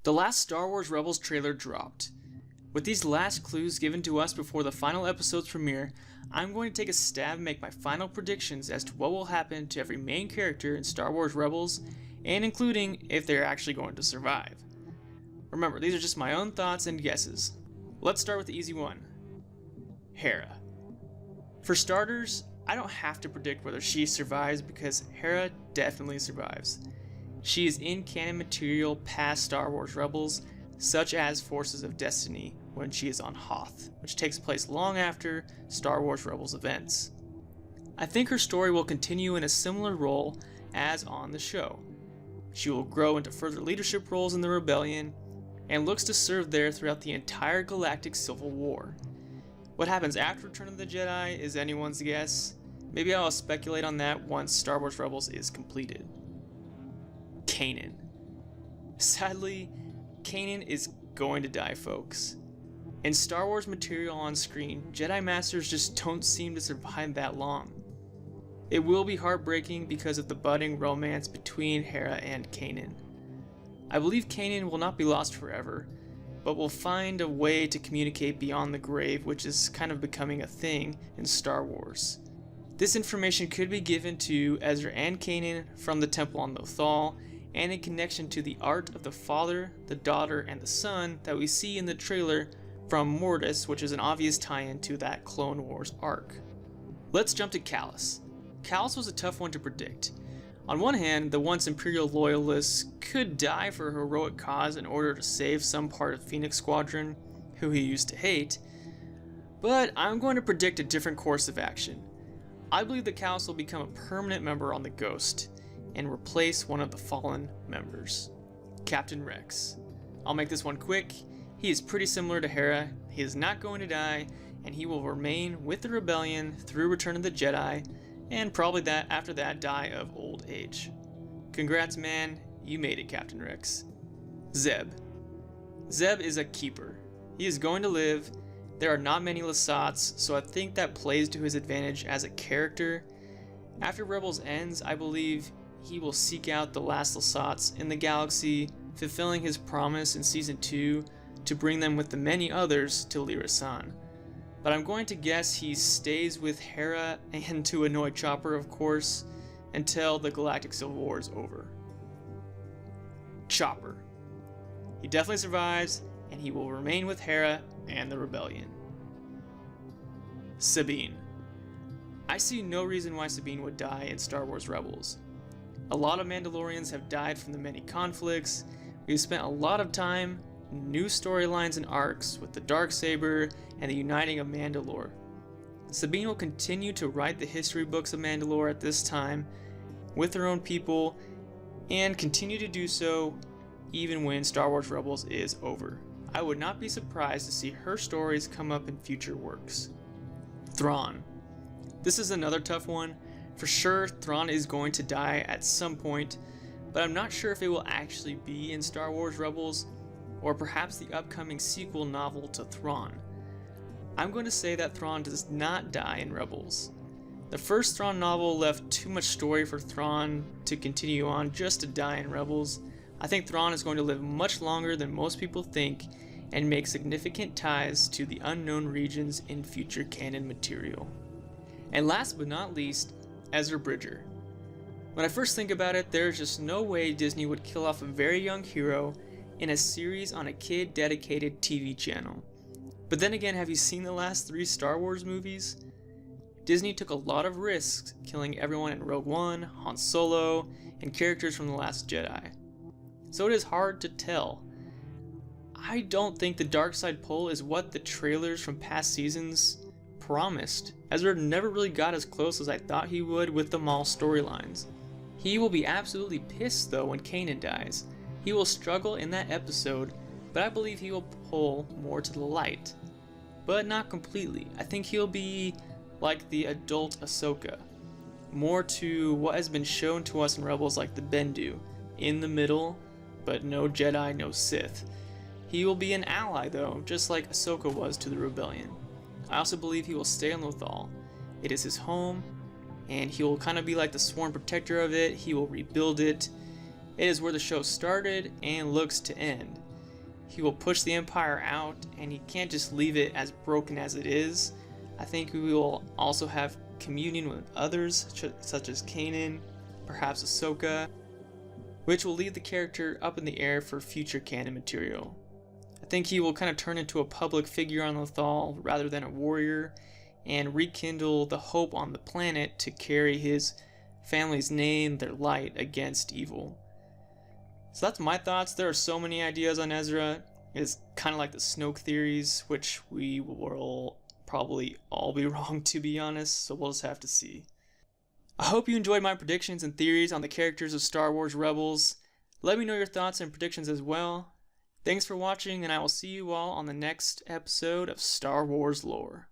The last Star Wars Rebels trailer dropped. With these last clues given to us before the final episode's premiere, I'm going to take a stab and make my final predictions as to what will happen to every main character in Star Wars Rebels, and including if they're actually going to survive. Remember, these are just my own thoughts and guesses. Let's start with the easy one. Hera. For starters, I don't have to predict whether she survives because Hera definitely survives. She is in canon material past Star Wars Rebels, such as Forces of Destiny when she is on Hoth, which takes place long after Star Wars Rebels events. I think her story will continue in a similar role as on the show. She will grow into further leadership roles in the Rebellion, and looks to serve there throughout the entire galactic civil war. What happens after Return of the Jedi is anyone's guess. Maybe I'll speculate on that once Star Wars Rebels is completed. Kanan. Sadly, Kanan is going to die, folks. In Star Wars material on screen, Jedi Masters just don't seem to survive that long. It will be heartbreaking because of the budding romance between Hera and Kanan. I believe Kanan will not be lost forever, but will find a way to communicate beyond the grave, which is kind of becoming a thing in Star Wars. This information could be given to Ezra and Kanan from the Temple on Lothal, and in connection to the art of the father, the daughter, and the son that we see in the trailer from Mortis, which is an obvious tie-in to that Clone Wars arc. Let's jump to Callus. Callus was a tough one to predict. On one hand, the once Imperial loyalist could die for a heroic cause in order to save some part of Phoenix Squadron, who he used to hate, but I'm going to predict a different course of action. I believe that Callus will become a permanent member on the Ghost, and replace one of the fallen members, Captain Rex. I'll make this one quick. He is pretty similar to Hera. He is not going to die, and he will remain with the Rebellion through Return of the Jedi, and probably after that die of old age. Congrats, man, you made it, Captain Rex. Zeb. Zeb is a keeper. He is going to live. There are not many Lasats, so I think that plays to his advantage as a character. After Rebels ends, I believe he will seek out the last Lasats in the galaxy, fulfilling his promise in Season 2 to bring them with the many others to Lyra-San. But I'm going to guess he stays with Hera and to annoy Chopper, of course, until the Galactic Civil War is over. Chopper. He definitely survives, and he will remain with Hera and the Rebellion. Sabine. I see no reason why Sabine would die in Star Wars Rebels. A lot of Mandalorians have died from the many conflicts. We've spent a lot of time, new storylines and arcs with the Darksaber and the uniting of Mandalore. Sabine will continue to write the history books of Mandalore at this time with her own people and continue to do so even when Star Wars Rebels is over. I would not be surprised to see her stories come up in future works. Thrawn. This is another tough one. For sure, Thrawn is going to die at some point, but I'm not sure if it will actually be in Star Wars Rebels, or perhaps the upcoming sequel novel to Thrawn. I'm going to say that Thrawn does not die in Rebels. The first Thrawn novel left too much story for Thrawn to continue on just to die in Rebels. I think Thrawn is going to live much longer than most people think and make significant ties to the unknown regions in future canon material. And last but not least, Ezra Bridger. When I first think about it, there's just no way Disney would kill off a very young hero in a series on a kid-dedicated TV channel. But then again, have you seen the last 3 Star Wars movies? Disney took a lot of risks killing everyone in Rogue One, Han Solo, and characters from The Last Jedi. So it is hard to tell. I don't think the dark side pull is what the trailers from past seasons promised. Ezra never really got as close as I thought he would with the Maul storylines. He will be absolutely pissed though when Kanan dies. He will struggle in that episode, but I believe he will pull more to the light. But not completely. I think he'll be like the adult Ahsoka. More to what has been shown to us in Rebels like the Bendu. In the middle, but no Jedi, no Sith. He will be an ally though, just like Ahsoka was to the Rebellion. I also believe he will stay on Lothal. It is his home, and he will kind of be like the sworn protector of it. He will rebuild it. It is where the show started and looks to end. he will push the Empire out, and he can't just leave it as broken as it is. I think we will also have communion with others, such as Kanan, perhaps Ahsoka, which will leave the character up in the air for future canon material. I think he will kind of turn into a public figure on Lothal rather than a warrior, and rekindle the hope on the planet to carry his family's name, their light, against evil. So that's my thoughts. There are so many ideas on Ezra. It's kind of like the Snoke theories, which we will probably all be wrong, to be honest, so we'll just have to see. I hope you enjoyed my predictions and theories on the characters of Star Wars Rebels. Let me know your thoughts and predictions as well. Thanks for watching, and I will see you all on the next episode of Star Wars Lore.